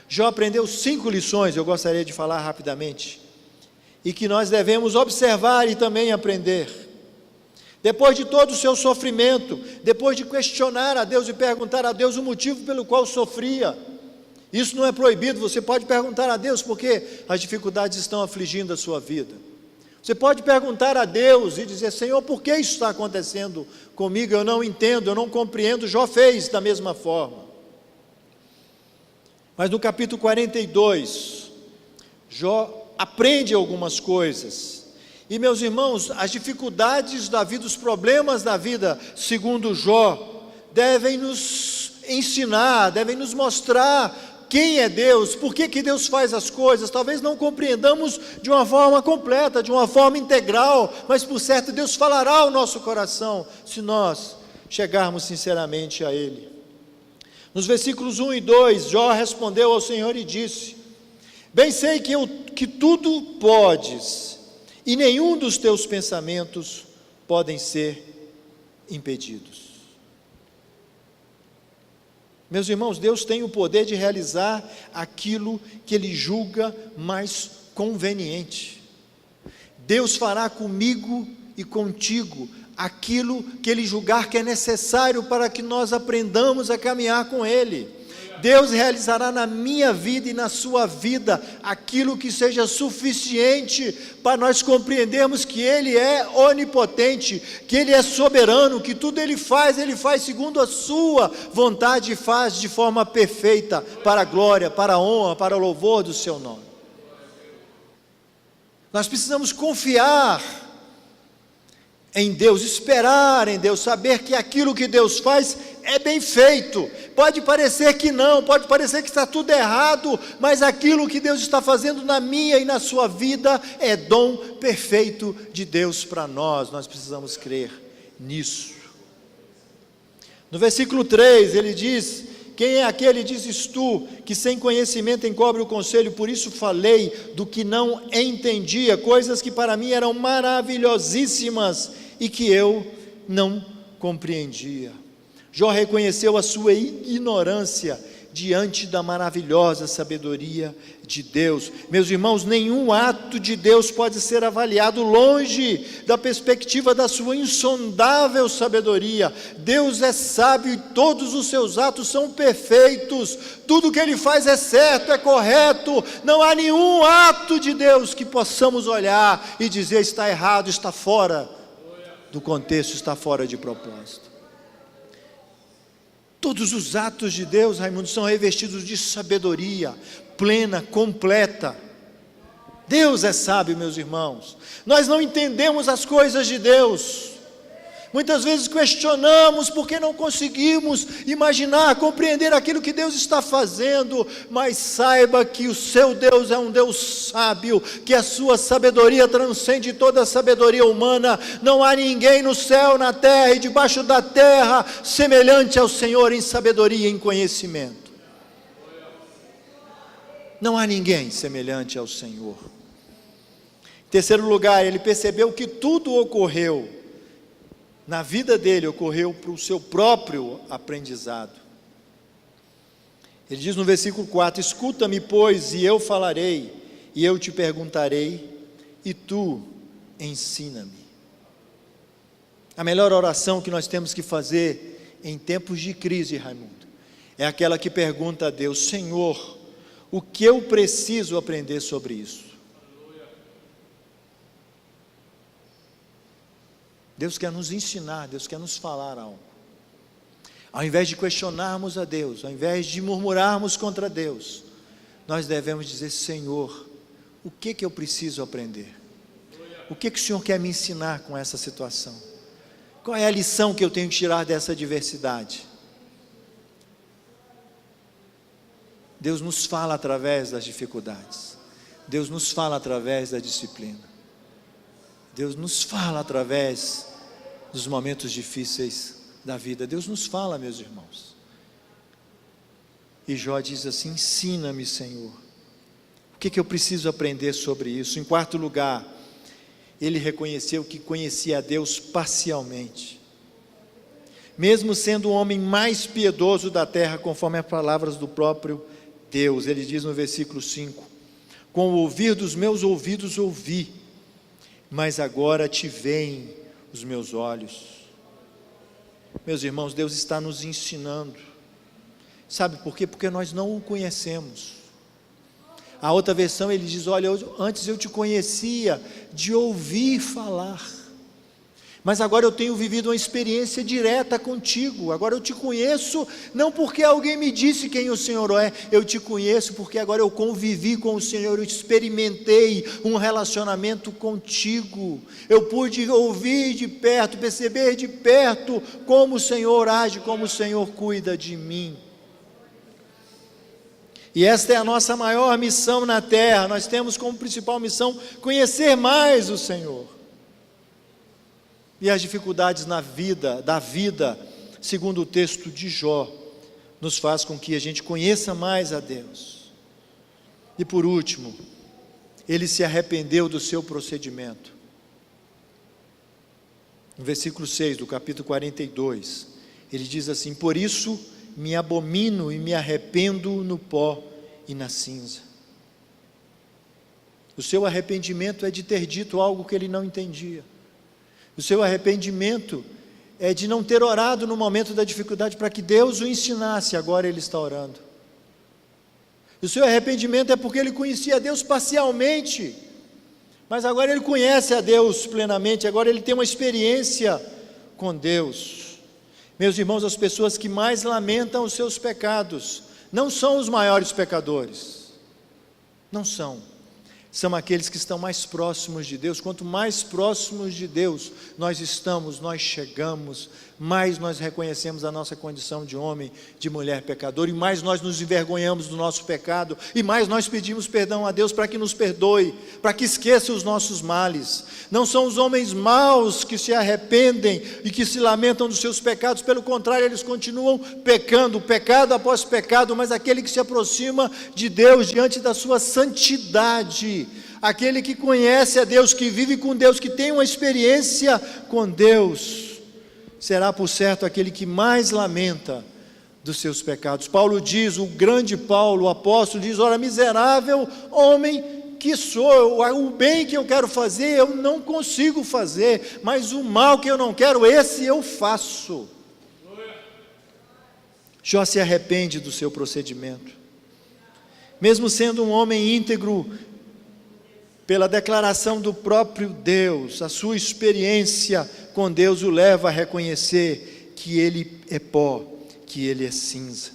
Jó aprendeu 5 lições, eu gostaria de falar rapidamente, e que nós devemos observar e também aprender. Depois de todo o seu sofrimento, depois de questionar a Deus e perguntar a Deus o motivo pelo qual sofria, isso não é proibido, você pode perguntar a Deus por que as dificuldades estão afligindo a sua vida. Você pode perguntar a Deus e dizer: Senhor, por que isso está acontecendo comigo? Eu não entendo, eu não compreendo. Jó fez da mesma forma. Mas no capítulo 42, Jó aprende algumas coisas. E meus irmãos, as dificuldades da vida, os problemas da vida, segundo Jó, devem nos ensinar, devem nos mostrar quem é Deus, por que Deus faz as coisas. Talvez não compreendamos de uma forma completa, de uma forma integral, mas por certo Deus falará ao nosso coração, se nós chegarmos sinceramente a Ele. Nos versículos 1 e 2, Jó respondeu ao Senhor e disse: bem sei que tudo podes, e nenhum dos teus pensamentos podem ser impedidos. Meus irmãos, Deus tem o poder de realizar aquilo que Ele julga mais conveniente. Deus fará comigo e contigo aquilo que Ele julgar que é necessário para que nós aprendamos a caminhar com Ele. Deus realizará na minha vida e na sua vida aquilo que seja suficiente para nós compreendermos que Ele é onipotente, que Ele é soberano, que tudo Ele faz segundo a sua vontade e faz de forma perfeita, para a glória, para a honra, para o louvor do seu nome. Nós precisamos confiar em Deus, esperar em Deus, saber que aquilo que Deus faz é bem feito. Pode parecer que não, pode parecer que está tudo errado, mas aquilo que Deus está fazendo na minha e na sua vida é dom perfeito de Deus para nós. Nós precisamos crer nisso. No versículo 3 ele diz: quem é aquele, dizes tu, que sem conhecimento encobre o conselho? Por isso falei do que não entendia, coisas que para mim eram maravilhosíssimas e que eu não compreendia. Jó reconheceu a sua ignorância diante da maravilhosa sabedoria de Deus. Meus irmãos, nenhum ato de Deus pode ser avaliado longe da perspectiva da sua insondável sabedoria. Deus é sábio e todos os seus atos são perfeitos. Tudo que Ele faz é certo, é correto. Não há nenhum ato de Deus que possamos olhar e dizer está errado, está fora do contexto, está fora de propósito. Todos os atos de Deus, Raimundo, são revestidos de sabedoria plena, completa. Deus é sábio, meus irmãos. Nós não entendemos as coisas de Deus. Muitas vezes questionamos porque não conseguimos imaginar, compreender aquilo que Deus está fazendo, mas saiba que o seu Deus é um Deus sábio, que a sua sabedoria transcende toda a sabedoria humana. Não há ninguém no céu, na terra e debaixo da terra semelhante ao Senhor em sabedoria e em conhecimento. Não há ninguém semelhante ao Senhor. Em terceiro lugar, ele percebeu que tudo ocorreu na vida dele, ocorreu para o seu próprio aprendizado. Ele diz no versículo 4: escuta-me, pois, e eu falarei, e eu te perguntarei, e tu ensina-me. A melhor oração que nós temos que fazer em tempos de crise, Raimundo, é aquela que pergunta a Deus: Senhor, o que eu preciso aprender sobre isso? Deus quer nos ensinar, Deus quer nos falar algo. Ao invés de questionarmos a Deus, ao invés de murmurarmos contra Deus, nós devemos dizer: Senhor, o que eu preciso aprender? O que o Senhor quer me ensinar com essa situação? Qual é a lição que eu tenho que tirar dessa adversidade? Deus nos fala através das dificuldades. Deus nos fala através da disciplina. Deus nos fala através dos momentos difíceis da vida. Deus nos fala, meus irmãos. E Jó diz assim: ensina-me, Senhor. O que eu preciso aprender sobre isso? Em quarto lugar, ele reconheceu que conhecia a Deus parcialmente. Mesmo sendo o homem mais piedoso da terra, conforme as palavras do próprio Deus. Ele diz no versículo 5: com o ouvir dos meus ouvidos ouvi, mas agora te veem os meus olhos. Meus irmãos, Deus está nos ensinando. Sabe por quê? Porque nós não o conhecemos. A outra versão ele diz: olha, antes eu te conhecia de ouvir falar, mas agora eu tenho vivido uma experiência direta contigo. Agora eu te conheço, não porque alguém me disse quem o Senhor é, eu te conheço porque agora eu convivi com o Senhor, eu experimentei um relacionamento contigo. Eu pude ouvir de perto, perceber de perto como o Senhor age, como o Senhor cuida de mim. E esta é a nossa maior missão na terra. Nós temos como principal missão conhecer mais o Senhor. E as dificuldades da vida, segundo o texto de Jó, nos faz com que a gente conheça mais a Deus. E por último, ele se arrependeu do seu procedimento. No versículo 6 do capítulo 42, ele diz assim: por isso me abomino e me arrependo no pó e na cinza. O seu arrependimento é de ter dito algo que ele não entendia. O seu arrependimento é de não ter orado no momento da dificuldade para que Deus o ensinasse. Agora ele está orando. O seu arrependimento é porque ele conhecia a Deus parcialmente, mas agora ele conhece a Deus plenamente. Agora ele tem uma experiência com Deus. Meus irmãos, as pessoas que mais lamentam os seus pecados não são os maiores pecadores, não são aqueles que estão mais próximos de Deus. Quanto mais próximos de Deus nós estamos, nós chegamos, mais nós reconhecemos a nossa condição de homem, de mulher pecador, e mais nós nos envergonhamos do nosso pecado, e mais nós pedimos perdão a Deus para que nos perdoe, para que esqueça os nossos males. Não são os homens maus que se arrependem e que se lamentam dos seus pecados, pelo contrário, eles continuam pecando, pecado após pecado, mas aquele que se aproxima de Deus diante da sua santidade, aquele que conhece a Deus, que vive com Deus, que tem uma experiência com Deus, será por certo aquele que mais lamenta dos seus pecados. Paulo diz, o grande Paulo, o apóstolo, diz: ora, miserável homem que sou, o bem que eu quero fazer eu não consigo fazer, mas o mal que eu não quero, esse eu faço. Jó se arrepende do seu procedimento, mesmo sendo um homem íntegro, pela declaração do próprio Deus, a sua experiência com Deus o leva a reconhecer que ele é pó, que ele é cinza.